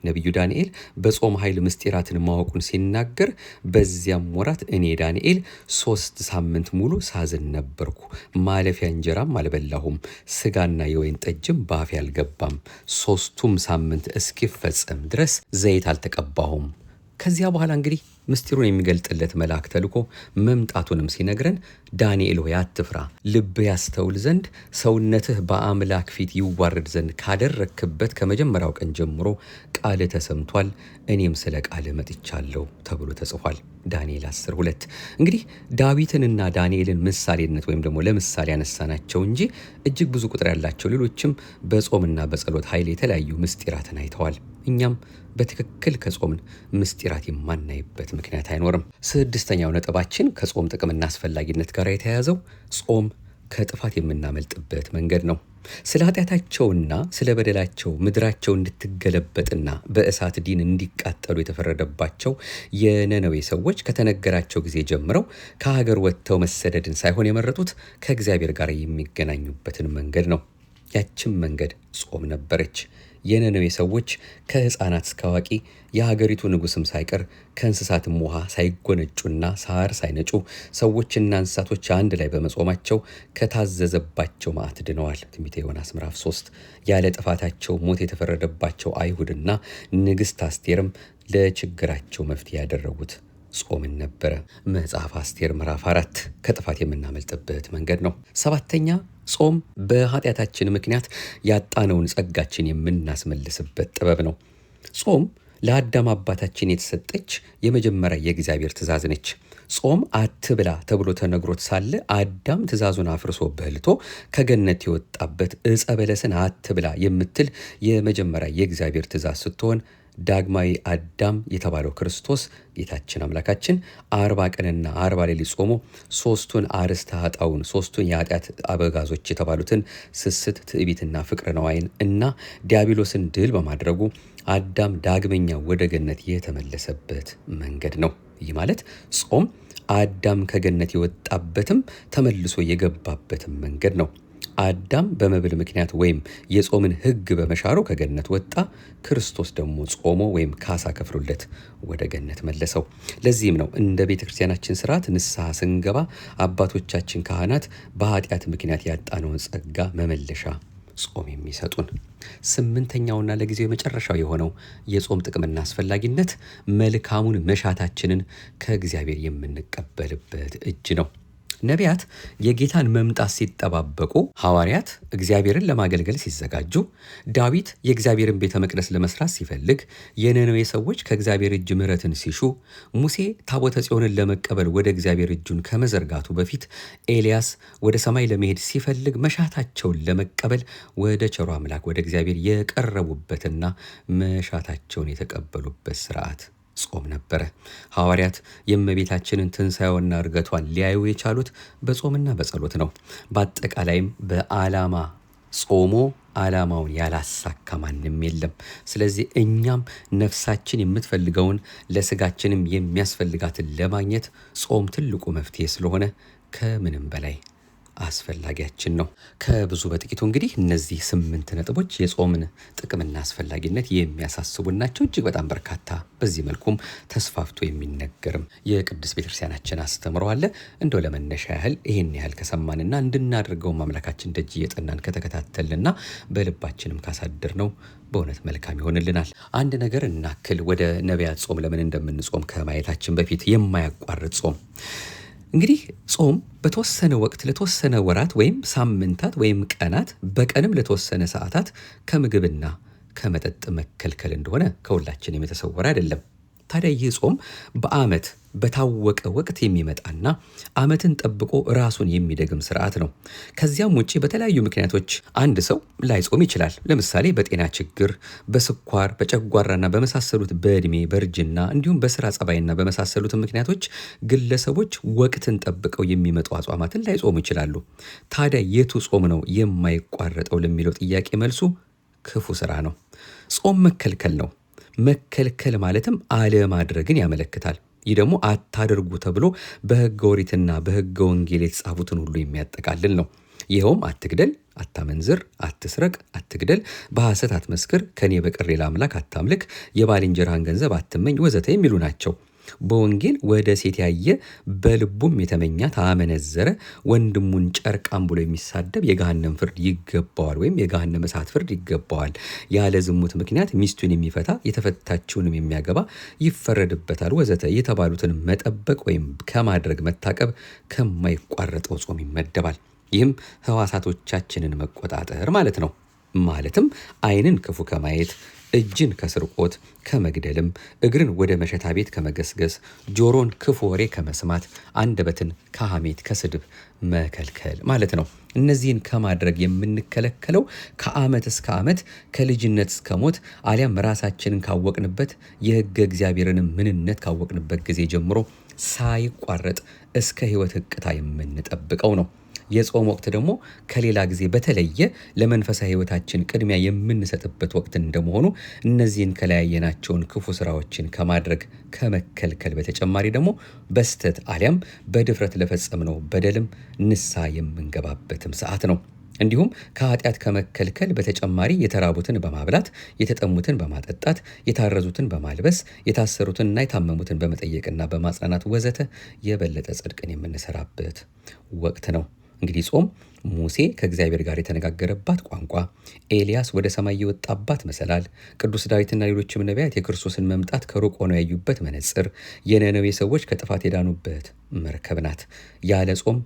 ነቢዩ ዳንኤል በጾም ኃይል ምስጢራትን ማወቁን ሲናገር በዚያም ወራት እኔ ዳንኤል 3 ሳምንት ሙሉ ሳዝን ነበርኩ፣ ማለፊያ እንጀራም አልበላሁም፣ ስጋና የወይን ጠጅም ባፌ አልገባም፣ 3ቱም ሳምንት እስኪፈጸም ድረስ ዘይት አልተቀባሁም። ከዚያ በኋላ እንግዲህ ምስጢሩን የሚገልጥለት መልአክ ተልኮ መምጣቱንም ሲነግረን ዳንኤል ሆይ አትፍራ፣ ልብህ ያስተውል ዘንድ ሰውነትህ በአምላክ ፊት ይዋረድ ዘንድ ካደረክበት ከመጀመሪያው ቀን ጀምሮ ቃል ተሰምቷል፣ እኔም ስለ ቃል መጥቻለሁ ተብሎ ተጽፏል። ዳንኤል 10:2። እንግዲህ ዳዊትንና ዳንኤልን ምሳሌነት ወይም ደግሞ ለምሳሌ ያነሳናቸው እንጂ እጅግ ብዙ ቁጥር ያላቸው ሌሎችም በጾምና በጸሎት ኃይል የተለያዩ ምስጢራትን አይተዋል። እኛም በትክክል ከጾምን ምስጢራት የማናይበት ምክንያት አይኖርም። 6ኛው ነጥባችን ከጾም ጥቅምና አስፈላጊነት ጋር የተያያዘው ጾም ከጥፋት የምናመልጥበት መንገድ ነው። ስለ ኃጢአታቸውና ስለ በደላቸው ምድራቸው እንድትገለበጥና በእሳት ዲን እንዲቃጠሉ የተፈረደባቸው የነነዌ ሰዎች ከተነገራቸው ጊዜ ጀምረው ከሀገር ወጥተው መሰደድን ሳይሆን የመረጡት ከእግዚአብሔር ጋር የሚገናኙበትን መንገድ ነው። ያችም መንገድ ጾም ነበረች። የነነዌ ሰዎች ከሕፃናት እስከ አዋቂ የሀገሪቱ ንጉሥም ሳይቀር ከእንስሳትም ውሃ ሳይጎነጩና ሳር ሳይነጩ ሰዎችና እንስሳቶች አንድ ላይ በመጾማቸው ከታዘዘባቸው መዓት ድነዋል። ትንቢተ ዮናስ ምዕራፍ 3። ያለ ጥፋታቸው ሞት የተፈረደባቸው አይሁድና ንግሥት አስቴርም ለችግራቸው መፍትሄ ያደረጉት ጾምን ነበረ። መጽሐፍ አስቴር ምዕራፍ 4 ከጥፋት የምናመልጥበት መንገድ ነው። 7ኛ ጾም በኃጢአታችን ምክንያት ያጣነውን ጸጋችን የምናስመልስበት ጥበብ ነው። ጾም ለአዳም አባታችን የተሰጠች የመጀመሪያ የእግዚአብሔር ትእዛዝ ነች። ጾም አትብላ ተብሎ ተነግሮት ሳለ አዳም ትእዛዙን አፍርሶ በልቶ ከገነት የወጣበት ዕፀ በለስን አትብላ የምትል የመጀመሪያ የእግዚአብሔር ትእዛዝ ስትሆን ዳግማዊ አዳም የተባለው ክርስቶስ ጌታችን አምላካችን 40 ቀንና 40 ሌሊት ጾሞ 3ቱን አርእስተ ኃጣውእ 3ቱን የኃጢአት አበጋዞች የተባሉትን ስስት፣ ትዕቢትና ፍቅረ ነዋይን እና ዲያብሎስን ድል በማድረጉ አዳም ዳግመኛ ወደ ገነት የተመለሰበት መንገድ ነው። ይህ ማለት ጾም አዳም ከገነት የወጣበትም ተመልሶ የገባበትም መንገድ ነው። አዳም በመብል ምክንያት ወይም የጾምን ሕግ በመሻሩ ከገነት ወጣ። ክርስቶስ ደግሞ ጾሞ ወይም ካሳ ከፍሎለት ወደ ገነት መለሰው። ለዚህም ነው እንደ ቤተ ክርስቲያናችን ስርዓት ንስሐ ስንገባ አባቶቻችን ካህናት በኃጢአት ምክንያት ያጣነውን ጸጋ መመለሻ ጾም የሚሰጡን። 8ኛውና ለጊዜው የመጨረሻው የሆነው የጾም ጥቅምና አስፈላጊነት መልካሙን መሻታችንን ከእግዚአብሔር የምንቀበልበት እጅ ነው። ነቢያት የጌታን መምጣት ሲጠባበቁ፣ ሐዋርያት እግዚአብሔርን ለማገልገል ሲዘጋጁ፣ ዳዊት የእግዚአብሔርን ቤተ መቅደስ ለመስራት ሲፈልግ፣ የነነዌ ሰዎች ከእግዚአብሔር እጅ ምሕረትን ሲሹ፣ ሙሴ ታቦተ ጽዮንን ለመቀበል ወደ እግዚአብሔር እጁን ከመዘርጋቱ በፊት፣ ኤልያስ ወደ ሰማይ ለመሄድ ሲፈልግ መሻታቸውን ለመቀበል ወደ ቸሩ አምላክ ወደ እግዚአብሔር የቀረቡበትና መሻታቸውን የተቀበሉበት ስርዓት ጾም ነበረ። ሐዋርያት የእመቤታችንን ትንሣኤዋና ዕርገቷን ሊያዩ የቻሉት በጾምና በጸሎት ነው። በአጠቃላይም በዓላማ ጾሞ ዓላማውን ያላሳካ ማንም የለም። ስለዚህ እኛም ነፍሳችን የምትፈልገውን ለስጋችንም የሚያስፈልጋትን ለማግኘት ጾም ትልቁ መፍትሄ ስለሆነ ከምንም በላይ አስፈላጊያችን ነው። ከብዙ በጥቂቱ እንግዲህ እነዚህ 8 ነጥቦች የጾምን ጥቅምና አስፈላጊነት የሚያሳስቡ ናቸው። እጅግ በጣም በርካታ፣ በዚህ መልኩም ተስፋፍቶ የሚነገርም የቅድስት ቤተክርስቲያናችን አስተምሮ አለ። እንደው ለመነሻ ያህል ይህን ያህል ከሰማንና እንድናደርገው አምላካችን ደጅ እየጠናን ከተከታተልና በልባችንም ካሳደር ነው በእውነት መልካም ይሆንልናል። አንድ ነገር እናክል። ወደ ነቢያት ጾም ለምን እንደምንጾም ከማየታችን በፊት የማያቋርጥ ጾም እንግዲህ ጾም በተወሰነ ወቅት ለተወሰነ ወራት ወይም ሳምንታት ወይም ቀናት በቀንም ለተወሰነ ሰዓታት ከምግብና ከመጠጥ መከልከል እንደሆነ ከሁላችንም የተሰወረ አይደለም። ታዲያ ይህ ጾም በዓመት በታወቀ ወቅት የሚመጣና ዓመትን ጠብቆ ራሱን የሚደግም ስርዓት ነው። ከዚያም ውጪ በተለያዩ ምክንያቶች አንድ ሰው ላይጾም ይችላል። ለምሳሌ በጤና ችግር፣ በስኳር፣ በጨጓራና በመሳሰሉት፣ በእድሜ፣ በእርጅና እንዲሁም በስራ ጸባይና በመሳሰሉት ምክንያቶች ግለሰቦች ወቅትን ጠብቀው የሚመጡ አጽዋማትን ላይጾሙ ይችላሉ። ታዲያ የቱ ጾም ነው የማይቋረጠው ለሚለው ጥያቄ መልሱ ክፉ ስራ ነው። ጾም መከልከል ነው። መከልከል ማለትም አለማድረግን ያመለክታል። ይህ ደግሞ አታደርጉ ተብሎ በሕገ ኦሪትና በሕገ ወንጌል የተጻፉትን ሁሉ የሚያጠቃልል ነው። ይኸውም አትግደል፣ አታመንዝር፣ አትስረቅ፣ አትግደል፣ በሐሰት አትመስክር፣ ከኔ በቀር ሌላ አምላክ አታምልክ፣ የባልንጀራህን ገንዘብ አትመኝ ወዘተ የሚሉ ናቸው። በወንጌል ወደ ሴት ያየ በልቡም የተመኛት አመነዘረ፣ ወንድሙን ጨርቃም ብሎ የሚሳደብ የገሃነም ፍርድ ይገባዋል ወይም የገሃነም እሳት ፍርድ ይገባዋል። ያለ ዝሙት ምክንያት ሚስቱን የሚፈታ የተፈታችውንም የሚያገባ ይፈረድበታል ወዘተ የተባሉትን መጠበቅ ወይም ከማድረግ መታቀብ ከማይቋረጠው ጾም ይመደባል። ይህም ሕዋሳቶቻችንን መቆጣጠር ማለት ነው። ማለትም ዓይንን ክፉ ከማየት፣ እጅን ከስርቆት ከመግደልም፣ እግርን ወደ መሸታ ቤት ከመገስገስ፣ ጆሮን ክፉ ወሬ ከመስማት፣ አንደበትን ከሐሜት ከስድብ መከልከል ማለት ነው። እነዚህን ከማድረግ የምንከለከለው ከዓመት እስከ ዓመት ከልጅነት እስከ ሞት አሊያም ራሳችንን ካወቅንበት የሕገ እግዚአብሔርንም ምንነት ካወቅንበት ጊዜ ጀምሮ ሳይቋረጥ እስከ ሕይወት ሕቅታ የምንጠብቀው ነው። የጾም ወቅት ደግሞ ከሌላ ጊዜ በተለየ ለመንፈሳዊ ሕይወታችን ቅድሚያ የምንሰጥበት ወቅት እንደመሆኑ እነዚህን ከለያየናቸውን ክፉ ስራዎችን ከማድረግ ከመከልከል በተጨማሪ ደግሞ በስተት አሊያም በድፍረት ለፈጸምነው በደልም ንስሐ የምንገባበትም ሰዓት ነው። እንዲሁም ከኃጢአት ከመከልከል በተጨማሪ የተራቡትን በማብላት፣ የተጠሙትን በማጠጣት፣ የታረዙትን በማልበስ፣ የታሰሩትንና የታመሙትን በመጠየቅና በማጽናናት ወዘተ የበለጠ ጽድቅን የምንሰራበት ወቅት ነው። እንግዲህ ጾም ሙሴ ከእግዚአብሔር ጋር የተነጋገረባት ቋንቋ፣ ኤልያስ ወደ ሰማይ የወጣባት መሰላል፣ ቅዱስ ዳዊትና ሌሎችም ነቢያት የክርስቶስን መምጣት ከሩቅ ሆነው ያዩበት መነጽር፣ የነነዌ ሰዎች ከጥፋት የዳኑበት መርከብ ናት። ያለ ጾም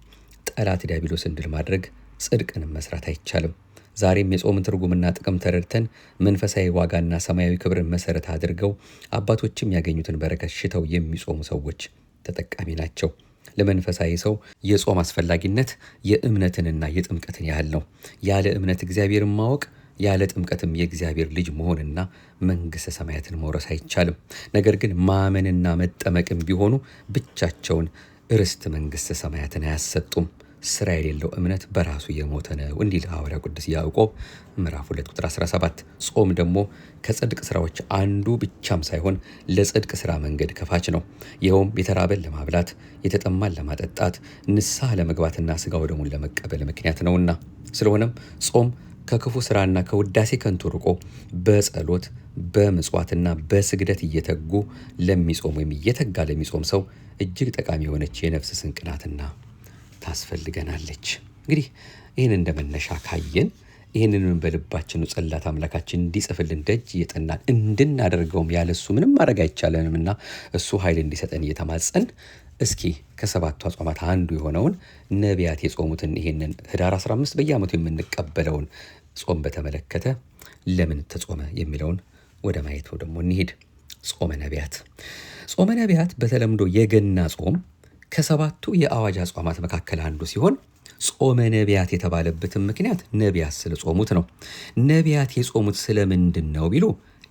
ጠላት ዲያብሎስን ድል ማድረግ ጽድቅንም መስራት አይቻልም። ዛሬም የጾምን ትርጉምና ጥቅም ተረድተን መንፈሳዊ ዋጋና ሰማያዊ ክብርን መሰረት አድርገው አባቶችም ያገኙትን በረከት ሽተው የሚጾሙ ሰዎች ተጠቃሚ ናቸው። ለመንፈሳዊ ሰው የጾም አስፈላጊነት የእምነትንና የጥምቀትን ያህል ነው። ያለ እምነት እግዚአብሔርን ማወቅ፣ ያለ ጥምቀትም የእግዚአብሔር ልጅ መሆንና መንግሥተ ሰማያትን መውረስ አይቻልም። ነገር ግን ማመንና መጠመቅም ቢሆኑ ብቻቸውን ርስት መንግሥተ ሰማያትን አያሰጡም። ስራ የሌለው እምነት በራሱ የሞተ ነው እንዲል ሐዋርያው ቅዱስ ያዕቆብ ምዕራፍ 2 ቁጥር 17። ጾም ደግሞ ከጽድቅ ስራዎች አንዱ ብቻም ሳይሆን ለጽድቅ ስራ መንገድ ከፋች ነው። ይኸውም የተራበን ለማብላት፣ የተጠማን ለማጠጣት፣ ንስሐ ለመግባትና ሥጋ ወደሙን ለመቀበል ምክንያት ነውና። ስለሆነም ጾም ከክፉ ስራና ከውዳሴ ከንቱ ርቆ በጸሎት በምጽዋትና በስግደት እየተጉ ለሚጾም ወይም እየተጋ ለሚጾም ሰው እጅግ ጠቃሚ የሆነች የነፍስ ስንቅ ናትና ታስፈልገናለች። እንግዲህ ይህን እንደመነሻ ካየን ይህንንም በልባችን ጽላት አምላካችን እንዲጽፍልን ደጅ እየጠናን እንድናደርገውም ያለሱ ምንም ማድረግ አይቻለንምና እሱ ኃይል እንዲሰጠን እየተማጸን እስኪ ከሰባቱ አጽዋማት አንዱ የሆነውን ነቢያት የጾሙትን ይሄንን ህዳር 15 በየዓመቱ የምንቀበለውን ጾም በተመለከተ ለምን ተጾመ የሚለውን ወደ ማየት ደግሞ እንሂድ። ጾመ ነቢያት። ጾመ ነቢያት በተለምዶ የገና ጾም ከሰባቱ የአዋጅ አጽዋማት መካከል አንዱ ሲሆን ጾመ ነቢያት የተባለበትን ምክንያት ነቢያት ስለጾሙት ነው። ነቢያት የጾሙት ስለምንድን ነው ቢሉ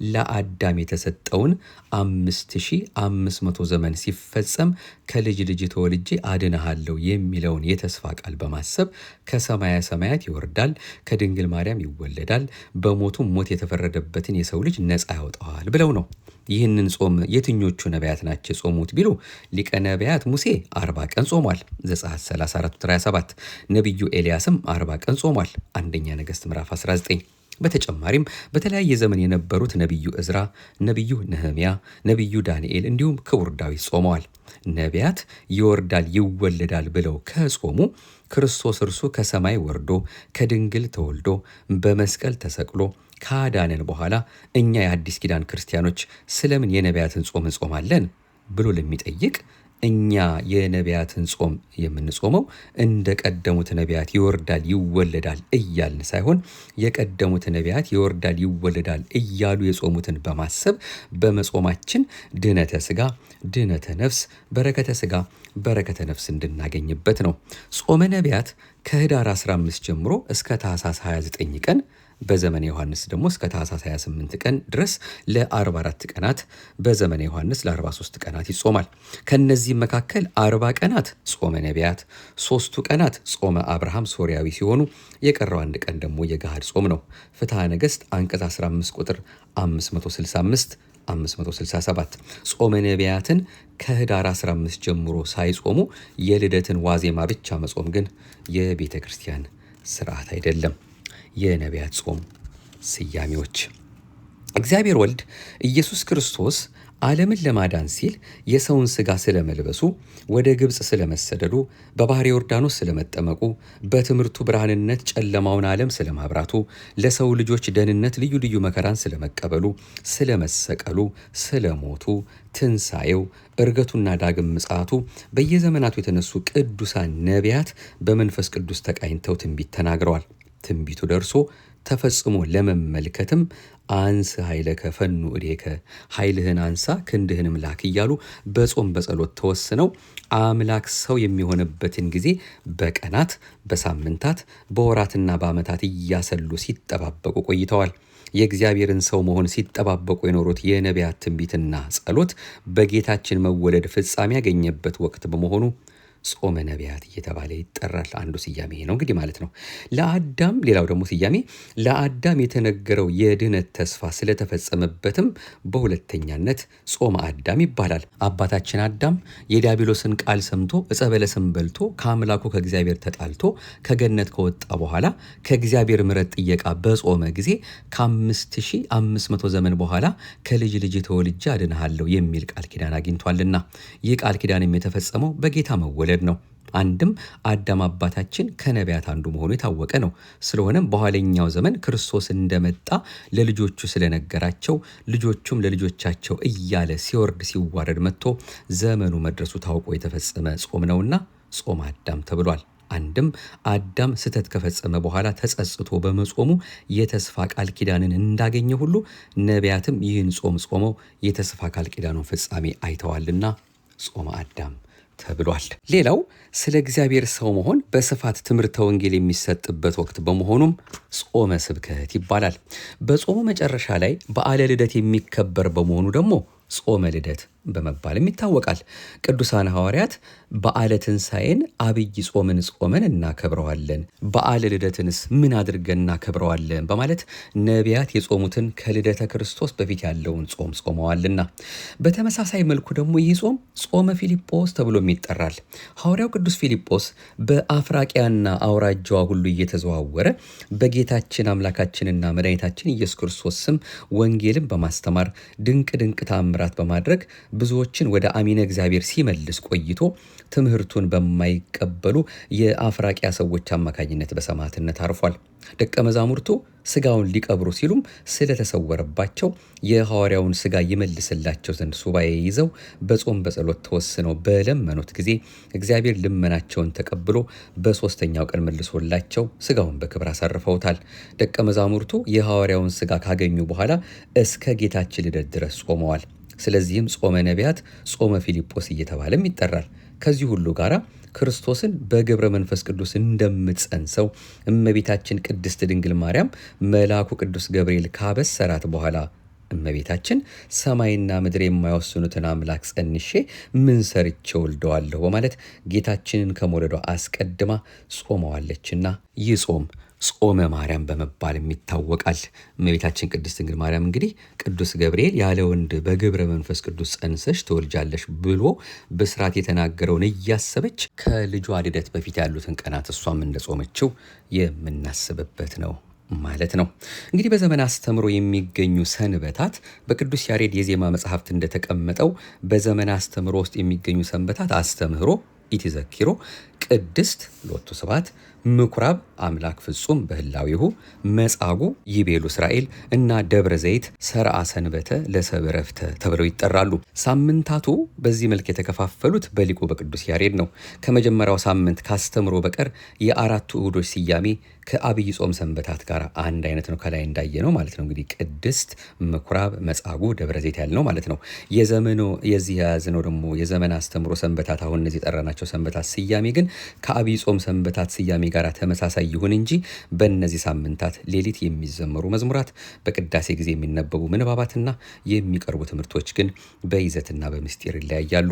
ለአዳም የተሰጠውን 5500 ዘመን ሲፈጸም ከልጅ ልጅ ተወልጄ አድንሃለሁ የሚለውን የተስፋ ቃል በማሰብ ከሰማያ ሰማያት ይወርዳል፣ ከድንግል ማርያም ይወለዳል፣ በሞቱም ሞት የተፈረደበትን የሰው ልጅ ነፃ ያወጣዋል ብለው ነው። ይህንን ጾም የትኞቹ ነቢያት ናቸው የጾሙት ቢሉ ሊቀ ነቢያት ሙሴ 40 ቀን ጾሟል፣ ዘጸአት 34:27። ነቢዩ ኤልያስም 40 ቀን ጾሟል፣ አንደኛ ነገሥት ምዕራፍ 19። በተጨማሪም በተለያየ ዘመን የነበሩት ነቢዩ እዝራ፣ ነቢዩ ነህምያ፣ ነቢዩ ዳንኤል እንዲሁም ክቡር ዳዊት ጾመዋል። ነቢያት ይወርዳል ይወለዳል ብለው ከጾሙ ክርስቶስ እርሱ ከሰማይ ወርዶ ከድንግል ተወልዶ በመስቀል ተሰቅሎ ካዳነን በኋላ እኛ የአዲስ ኪዳን ክርስቲያኖች ስለምን የነቢያትን ጾም እንጾማለን ብሎ ለሚጠይቅ እኛ የነቢያትን ጾም የምንጾመው እንደ ቀደሙት ነቢያት ይወርዳል ይወለዳል እያልን ሳይሆን የቀደሙት ነቢያት ይወርዳል ይወለዳል እያሉ የጾሙትን በማሰብ በመጾማችን ድነተ ሥጋ ድነተ ነፍስ፣ በረከተ ሥጋ በረከተ ነፍስ እንድናገኝበት ነው። ጾመ ነቢያት ከህዳር 15 ጀምሮ እስከ ታኅሳስ 29 ቀን በዘመነ ዮሐንስ ደግሞ እስከ ታኅሳስ 28 ቀን ድረስ ለ44 ቀናት በዘመነ ዮሐንስ ለ43 ቀናት ይጾማል። ከነዚህም መካከል 40 ቀናት ጾመ ነቢያት፣ 3ቱ ቀናት ጾመ አብርሃም ሶርያዊ ሲሆኑ የቀረው አንድ ቀን ደግሞ የገሃድ ጾም ነው። ፍትሐ ነገሥት አንቀጽ 15 ቁጥር 565 567 ጾመ ነቢያትን ከህዳር 15 ጀምሮ ሳይጾሙ የልደትን ዋዜማ ብቻ መጾም ግን የቤተ ክርስቲያን ስርዓት አይደለም። የነቢያት ጾም ስያሜዎች። እግዚአብሔር ወልድ ኢየሱስ ክርስቶስ ዓለምን ለማዳን ሲል የሰውን ሥጋ ስለመልበሱ፣ ወደ ግብፅ ስለመሰደዱ፣ በባሕረ ዮርዳኖስ ስለመጠመቁ፣ በትምህርቱ ብርሃንነት ጨለማውን ዓለም ስለማብራቱ፣ ለሰው ልጆች ደህንነት ልዩ ልዩ መከራን ስለመቀበሉ፣ ስለመሰቀሉ፣ ስለሞቱ፣ ትንሣኤው፣ ዕርገቱና ዳግም ምጽአቱ በየዘመናቱ የተነሱ ቅዱሳን ነቢያት በመንፈስ ቅዱስ ተቃኝተው ትንቢት ተናግረዋል። ትንቢቱ ደርሶ ተፈጽሞ ለመመልከትም አንስ ኃይለከ ፈኑ እዴከ፣ ኃይልህን አንሳ ክንድህንም ላክ እያሉ በጾም በጸሎት ተወስነው አምላክ ሰው የሚሆንበትን ጊዜ በቀናት በሳምንታት በወራትና በዓመታት እያሰሉ ሲጠባበቁ ቆይተዋል። የእግዚአብሔርን ሰው መሆን ሲጠባበቁ የኖሩት የነቢያት ትንቢትና ጸሎት በጌታችን መወለድ ፍጻሜ ያገኘበት ወቅት በመሆኑ ጾመ ነቢያት እየተባለ ይጠራል። አንዱ ስያሜ ይሄ ነው እንግዲህ ማለት ነው። ለአዳም ሌላው ደግሞ ስያሜ ለአዳም የተነገረው የድህነት ተስፋ ስለተፈጸመበትም በሁለተኛነት ጾመ አዳም ይባላል። አባታችን አዳም የዲያብሎስን ቃል ሰምቶ ዕፀ በለስን በልቶ ከአምላኩ ከእግዚአብሔር ተጣልቶ ከገነት ከወጣ በኋላ ከእግዚአብሔር ምሕረት ጥየቃ በጾመ ጊዜ ከ5500 ዘመን በኋላ ከልጅ ልጅ ተወልጄ አድንሃለሁ የሚል ቃል ኪዳን አግኝቷልና ይህ ቃል ኪዳንም የተፈጸመው በጌታ መወለድ ነው። አንድም አዳም አባታችን ከነቢያት አንዱ መሆኑ የታወቀ ነው። ስለሆነም በኋለኛው ዘመን ክርስቶስ እንደመጣ ለልጆቹ ስለነገራቸው ልጆቹም ለልጆቻቸው እያለ ሲወርድ ሲዋረድ መጥቶ ዘመኑ መድረሱ ታውቆ የተፈጸመ ጾም ነውና ጾመ አዳም ተብሏል። አንድም አዳም ስህተት ከፈጸመ በኋላ ተጸጽቶ በመጾሙ የተስፋ ቃል ኪዳንን እንዳገኘ ሁሉ ነቢያትም ይህን ጾም ጾመው የተስፋ ቃል ኪዳኑን ፍጻሜ አይተዋልና ጾመ አዳም ተብሏል። ሌላው ስለ እግዚአብሔር ሰው መሆን በስፋት ትምህርተ ወንጌል የሚሰጥበት ወቅት በመሆኑም ጾመ ስብከት ይባላል። በጾሙ መጨረሻ ላይ በዓለ ልደት የሚከበር በመሆኑ ደግሞ ጾመ ልደት በመባልም ይታወቃል። ቅዱሳን ሐዋርያት በዓለ ትንሣኤን አብይ ጾምን ጾመን እናከብረዋለን፣ በዓለ ልደትንስ ምን አድርገን እናከብረዋለን በማለት ነቢያት የጾሙትን ከልደተ ክርስቶስ በፊት ያለውን ጾም ጾመዋልና። በተመሳሳይ መልኩ ደግሞ ይህ ጾም ጾመ ፊልጶስ ተብሎም ይጠራል። ሐዋርያው ቅዱስ ፊልጶስ በአፍራቂያና አውራጃዋ ሁሉ እየተዘዋወረ በጌታችን አምላካችንና መድኃኒታችን ኢየሱስ ክርስቶስ ስም ወንጌልን በማስተማር ድንቅ ድንቅ ተአምራት በማድረግ ብዙዎችን ወደ አሚነ እግዚአብሔር ሲመልስ ቆይቶ ትምህርቱን በማይቀበሉ የአፍራቂያ ሰዎች አማካኝነት በሰማዕትነት አርፏል። ደቀ መዛሙርቱ ስጋውን ሊቀብሩ ሲሉም ስለተሰወረባቸው የሐዋርያውን ስጋ ይመልስላቸው ዘንድ ሱባኤ ይዘው በጾም በጸሎት ተወስነው በለመኑት ጊዜ እግዚአብሔር ልመናቸውን ተቀብሎ በሦስተኛው ቀን መልሶላቸው ስጋውን በክብር አሳርፈውታል። ደቀ መዛሙርቱ የሐዋርያውን ስጋ ካገኙ በኋላ እስከ ጌታችን ልደት ድረስ ጾመዋል። ስለዚህም ጾመ ነቢያት፣ ጾመ ፊልጶስ እየተባለም ይጠራል። ከዚህ ሁሉ ጋር ክርስቶስን በግብረ መንፈስ ቅዱስ እንደምትጸንሰው እመቤታችን ቅድስት ድንግል ማርያም መልአኩ ቅዱስ ገብርኤል ካበሰራት በኋላ እመቤታችን ሰማይና ምድር የማይወስኑትን አምላክ ጸንሼ ምን ሰርቼ ወልደዋለሁ በማለት ጌታችንን ከመውለዷ አስቀድማ ጾመዋለችና ይህ ጾም ጾመ ማርያም በመባልም ይታወቃል። እመቤታችን ቅድስት ድንግል ማርያም እንግዲህ ቅዱስ ገብርኤል ያለ ወንድ በግብረ መንፈስ ቅዱስ ጸንሰሽ ትወልጃለሽ ብሎ ብስራት የተናገረውን እያሰበች ከልጇ ልደት በፊት ያሉትን ቀናት እሷም እንደጾመችው የምናስብበት ነው ማለት ነው። እንግዲህ በዘመን አስተምሮ የሚገኙ ሰንበታት በቅዱስ ያሬድ የዜማ መጽሐፍት እንደተቀመጠው በዘመን አስተምሮ ውስጥ የሚገኙ ሰንበታት አስተምህሮ ኢትዘኪሮ፣ ቅድስት ሎቱ ስብሐት፣ ምኩራብ አምላክ ፍጹም በህላዊሁ፣ መጻጉዕ ይቤሉ እስራኤል እና ደብረ ዘይት ሰርአ ሰንበተ ለሰብእ ዕረፍተ ተብለው ይጠራሉ። ሳምንታቱ በዚህ መልክ የተከፋፈሉት በሊቁ በቅዱስ ያሬድ ነው። ከመጀመሪያው ሳምንት ካስተምሮ በቀር የአራቱ እሁዶች ስያሜ ከአብይ ጾም ሰንበታት ጋር አንድ አይነት ነው። ከላይ እንዳየ ነው ማለት ነው። እንግዲህ ቅድስት፣ ምኩራብ፣ መጻጉዕ፣ ደብረ ዘይት ያልነው ማለት ነው። የዘመኑ የዚህ የያዝነው ደግሞ የዘመን አስተምሮ ሰንበታት አሁን እነዚህ የጠራናቸው ሰንበታት ስያሜ ግን ከአብይ ጾም ሰንበታት ስያሜ ጋር ተመሳሳይ ይሁን እንጂ በእነዚህ ሳምንታት ሌሊት የሚዘመሩ መዝሙራት፣ በቅዳሴ ጊዜ የሚነበቡ ምንባባትና የሚቀርቡ ትምህርቶች ግን በይዘትና በምስጢር ይለያያሉ።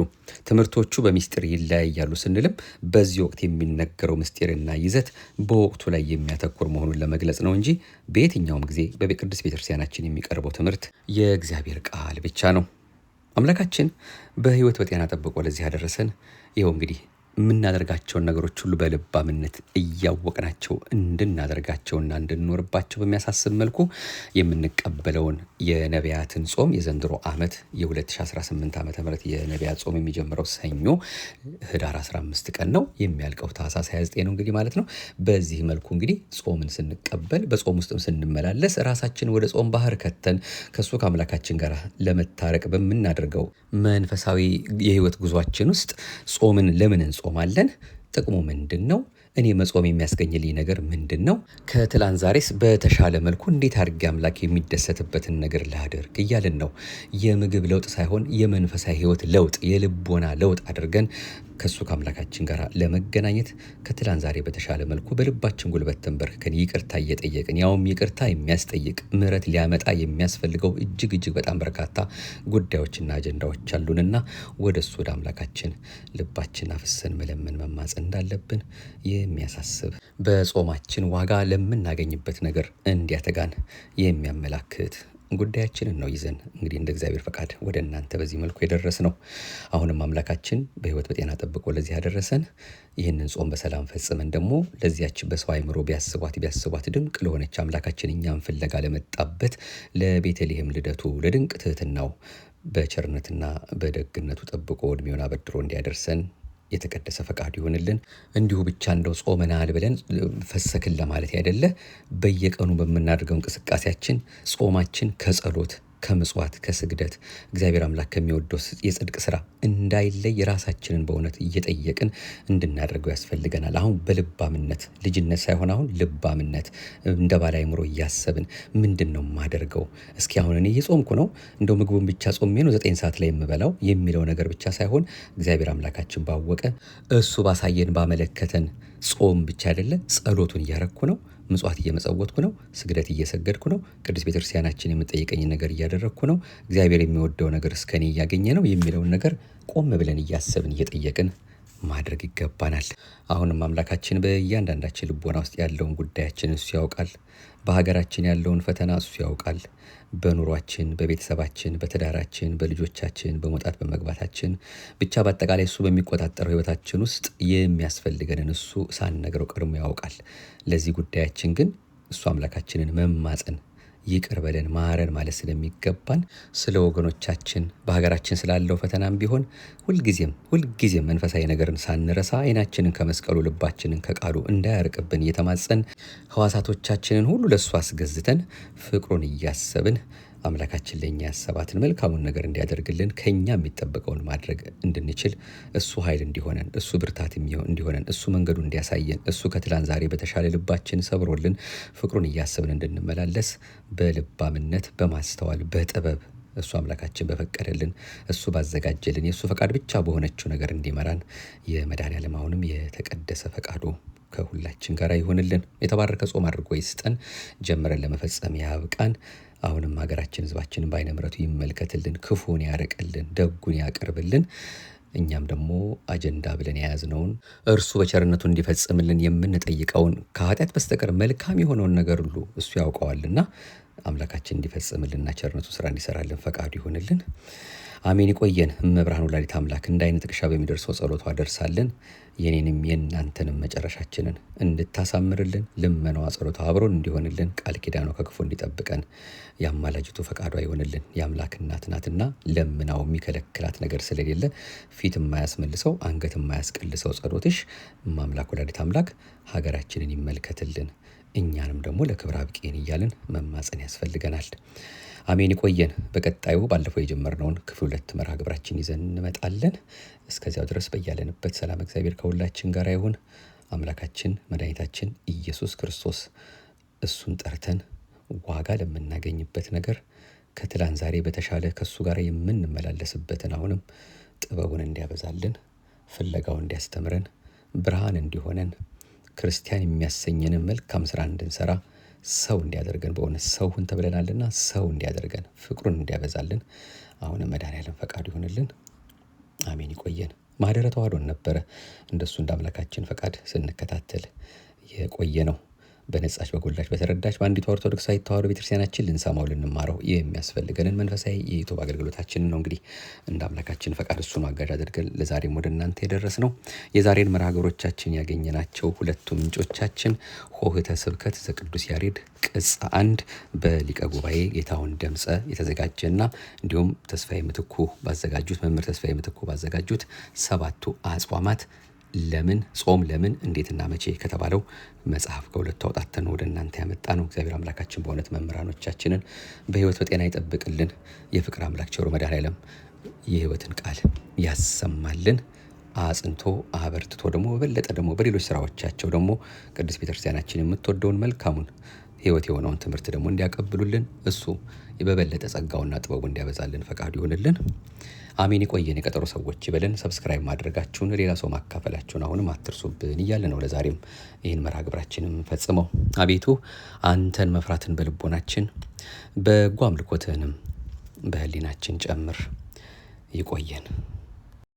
ትምህርቶቹ በምስጢር ይለያያሉ ስንልም በዚህ ወቅት የሚነገረው ምስጢርና ይዘት በወቅቱ ላይ የሚያተኩር መሆኑን ለመግለጽ ነው እንጂ በየትኛውም ጊዜ በቅዱስ ቤተክርስቲያናችን የሚቀርበው ትምህርት የእግዚአብሔር ቃል ብቻ ነው። አምላካችን በሕይወት በጤና ጠብቆ ለዚህ ያደረሰን ይኸው እንግዲህ የምናደርጋቸውን ነገሮች ሁሉ በልባምነት እያወቅናቸው እንድናደርጋቸውና እንድንኖርባቸው በሚያሳስብ መልኩ የምንቀበለውን የነቢያትን ጾም የዘንድሮ ዓመት የ2018 ዓ ም የነቢያት ጾም የሚጀምረው ሰኞ ህዳር 15 ቀን ነው፣ የሚያልቀው ታኅሳስ 29 ነው እንግዲህ ማለት ነው። በዚህ መልኩ እንግዲህ ጾምን ስንቀበል በጾም ውስጥም ስንመላለስ ራሳችን ወደ ጾም ባህር ከተን ከእሱ ከአምላካችን ጋር ለመታረቅ በምናደርገው መንፈሳዊ የህይወት ጉዟችን ውስጥ ጾምን ለምን እንጾማለን? ጥቅሙ ምንድን ነው? እኔ መጾም የሚያስገኝልኝ ነገር ምንድን ነው? ከትላንት ዛሬስ በተሻለ መልኩ እንዴት አድርጌ አምላክ የሚደሰትበትን ነገር ላድርግ እያልን ነው። የምግብ ለውጥ ሳይሆን የመንፈሳዊ ህይወት ለውጥ፣ የልቦና ለውጥ አድርገን ከሱ ከአምላካችን ጋር ለመገናኘት ከትላንት ዛሬ በተሻለ መልኩ በልባችን ጉልበት ተንበርክከን ይቅርታ እየጠየቅን ያውም ይቅርታ የሚያስጠይቅ ምሕረት ሊያመጣ የሚያስፈልገው እጅግ በጣም በርካታ ጉዳዮችና አጀንዳዎች አሉንና ወደ እሱ ወደ አምላካችን ልባችን አፍሰን መለመን መማፀን እንዳለብን የሚያሳስብ በጾማችን ዋጋ ለምናገኝበት ነገር እንዲያተጋን የሚያመላክት ጉዳያችንን ነው ይዘን እንግዲህ እንደ እግዚአብሔር ፈቃድ ወደ እናንተ በዚህ መልኩ የደረስ ነው። አሁንም አምላካችን በህይወት በጤና ጠብቆ ለዚህ ያደረሰን ይህንን ጾም በሰላም ፈጽመን ደግሞ ለዚያች በሰው አእምሮ ቢያስቧት ድንቅ ለሆነች አምላካችን እኛም ፍለጋ ለመጣበት ለቤተልሔም ልደቱ ለድንቅ ትህትናው በቸርነትና በደግነቱ ጠብቆ እድሜውን አበድሮ እንዲያደርሰን የተቀደሰ ፈቃድ ይሆንልን። እንዲሁ ብቻ እንደው ጾመናል ብለን ፈሰክን ለማለት አይደለ። በየቀኑ በምናደርገው እንቅስቃሴያችን ጾማችን ከጸሎት ከምጽዋት ከስግደት እግዚአብሔር አምላክ ከሚወደው የጽድቅ ስራ እንዳይለይ ራሳችንን በእውነት እየጠየቅን እንድናደርገው ያስፈልገናል። አሁን በልባምነት ልጅነት ሳይሆን አሁን ልባምነት እንደ ባለ አእምሮ እያሰብን ምንድን ነው የማደርገው? እስኪ አሁን እኔ እየጾምኩ ነው፣ እንደው ምግቡን ብቻ ጾሜ ነው 9 ሰዓት ላይ የምበላው የሚለው ነገር ብቻ ሳይሆን እግዚአብሔር አምላካችን ባወቀ እሱ ባሳየን ባመለከተን ጾም ብቻ አይደለ፣ ጸሎቱን እያረኩ ነው፣ ምጽዋት እየመጸወትኩ ነው፣ ስግደት እየሰገድኩ ነው፣ ቅዱስ ቤተክርስቲያናችን የምጠይቀኝ ነገር እያደረግኩ ነው፣ እግዚአብሔር የሚወደው ነገር እስከኔ እያገኘ ነው የሚለውን ነገር ቆም ብለን እያሰብን እየጠየቅን ማድረግ ይገባናል። አሁንም አምላካችን በእያንዳንዳችን ልቦና ውስጥ ያለውን ጉዳያችን እሱ ያውቃል። በሀገራችን ያለውን ፈተና እሱ ያውቃል። በኑሯችን፣ በቤተሰባችን፣ በትዳራችን፣ በልጆቻችን፣ በመውጣት በመግባታችን ብቻ በአጠቃላይ እሱ በሚቆጣጠረው ህይወታችን ውስጥ የሚያስፈልገንን እሱ ሳንነግረው ቀድሞ ያውቃል። ለዚህ ጉዳያችን ግን እሱ አምላካችንን መማፀን ይቅር በለን ማረን ማለት ስለሚገባን ስለ ወገኖቻችን በሀገራችን ስላለው ፈተናም ቢሆን ሁልጊዜም መንፈሳዊ ነገርን ሳንረሳ ዓይናችንን ከመስቀሉ ልባችንን ከቃሉ እንዳያርቅብን እየተማጸን ሕዋሳቶቻችንን ሁሉ ለእሱ አስገዝተን ፍቅሩን እያሰብን አምላካችን ለእኛ ያሰባትን መልካሙን ነገር እንዲያደርግልን ከእኛ የሚጠበቀውን ማድረግ እንድንችል እሱ ኃይል እንዲሆነን፣ እሱ ብርታት እንዲሆነን፣ እሱ መንገዱ እንዲያሳየን፣ እሱ ከትላንት ዛሬ በተሻለ ልባችን ሰብሮልን ፍቅሩን እያሰብን እንድንመላለስ በልባምነት በማስተዋል በጥበብ እሱ አምላካችን በፈቀደልን እሱ ባዘጋጀልን የእሱ ፈቃድ ብቻ በሆነችው ነገር እንዲመራን የመድኃኔዓለም አሁንም የተቀደሰ ፈቃዱ ከሁላችን ጋር ይሁንልን። የተባረከ ጾም አድርጎ ይስጠን። ጀምረን ለመፈጸም ያብቃን። አሁንም ሀገራችን ሕዝባችንን በዓይነ ምሕረቱ ይመልከትልን፣ ክፉን ያርቅልን፣ ደጉን ያቀርብልን። እኛም ደግሞ አጀንዳ ብለን የያዝነውን እርሱ በቸርነቱ እንዲፈጽምልን የምንጠይቀውን ከኃጢአት በስተቀር መልካም የሆነውን ነገር ሁሉ እሱ ያውቀዋልና አምላካችን እንዲፈጽምልንና ቸርነቱ ስራ እንዲሰራልን ፈቃዱ ይሁንልን። አሜን። ይቆየን። እመብርሃን ወላዲተ አምላክ እንደ ዓይን ጥቅሻ በሚደርሰው ጸሎቷ ደርሳልን የኔንም የእናንተንም መጨረሻችንን እንድታሳምርልን ልመናዋ ጸሎቷ አብሮን እንዲሆንልን ቃል ኪዳኗ ከክፉ እንዲጠብቀን የአማላጅቱ ፈቃዷ ይሆንልን። የአምላክ እናት ናትና ለምናው የሚከለክላት ነገር ስለሌለ ፊት የማያስመልሰው አንገት የማያስቀልሰው ጸሎትሽ አምላክ ወላዲተ አምላክ ሀገራችንን ይመልከትልን፣ እኛንም ደግሞ ለክብር አብቂን እያልን መማፀን ያስፈልገናል። አሜን። ይቆየን። በቀጣዩ ባለፈው የጀመርነውን ክፍል 2 መርሃ ግብራችን ይዘን እንመጣለን። እስከዚያው ድረስ በያለንበት ሰላም እግዚአብሔር ከሁላችን ጋር ይሁን። አምላካችን መድኃኒታችን ኢየሱስ ክርስቶስ እሱን ጠርተን ዋጋ ለምናገኝበት ነገር ከትላንት ዛሬ በተሻለ ከሱ ጋር የምንመላለስበትን አሁንም ጥበቡን እንዲያበዛልን፣ ፍለጋው እንዲያስተምረን፣ ብርሃን እንዲሆነን፣ ክርስቲያን የሚያሰኘንን መልካም ስራ እንድንሰራ ሰው እንዲያደርገን በእውነት ሰው ሁን ተብለናልና ሰው እንዲያደርገን ፍቅሩን እንዲያበዛልን አሁንም መድኃኔዓለም ፈቃዱ ይሆንልን። አሜን። ይቆየን። ማኅደረ ተዋሕዶን ነበረ እንደሱ እንደ አምላካችን ፈቃድ ስንከታተል የቆየ ነው። በነጻች በጎላች በተረዳች በአንዲቷ ኦርቶዶክሳዊት ተዋሕዶ ቤተክርስቲያናችን ልንሰማው ልንማረው የሚያስፈልገንን መንፈሳዊ የዩቱብ አገልግሎታችን ነው። እንግዲህ እንደ አምላካችን ፈቃድ እሱን አጋዥ አድርገን ለዛሬም ወደ እናንተ የደረስነው የዛሬን መርሃ ግብሮቻችን ያገኘናቸው ሁለቱ ምንጮቻችን ሆህተ ስብከት ዘቅዱስ ያሬድ ቅጽ 1 በሊቀ ጉባኤ ጌታሁን ደምጸ የተዘጋጀና እንዲሁም ተስፋዬ ምትኩ ባዘጋጁት መምህር ተስፋዬ ምትኩ ባዘጋጁት 7ቱ አጽዋማት ለምን ጾም ለምን እንዴትና መቼ ከተባለው መጽሐፍ ከሁለቱ አውጣተን ወደ እናንተ ያመጣ ነው። እግዚአብሔር አምላካችን በእውነት መምህራኖቻችንን በሕይወት በጤና ይጠብቅልን። የፍቅር አምላክ ቸሩ መድኃኔዓለም የሕይወትን ቃል ያሰማልን። አጽንቶ አበርትቶ ደግሞ በበለጠ ደግሞ በሌሎች ስራዎቻቸው ደግሞ ቅድስት ቤተክርስቲያናችን የምትወደውን መልካሙን ሕይወት የሆነውን ትምህርት ደግሞ እንዲያቀብሉልን እሱ በበለጠ ጸጋውና ጥበቡ እንዲያበዛልን ፈቃዱ ይሆንልን። አሜን። ይቆየን። የቀጠሮ ሰዎች ይበለን። ሰብስክራይብ ማድረጋችሁን ሌላ ሰው ማካፈላችሁን አሁንም አትርሱብን እያለ ነው ለዛሬም ይህን መርሃ ግብራችንን ፈጽመው። አቤቱ አንተን መፍራትን በልቦናችን በጎ አምልኮትህንም በህሊናችን ጨምር። ይቆየን።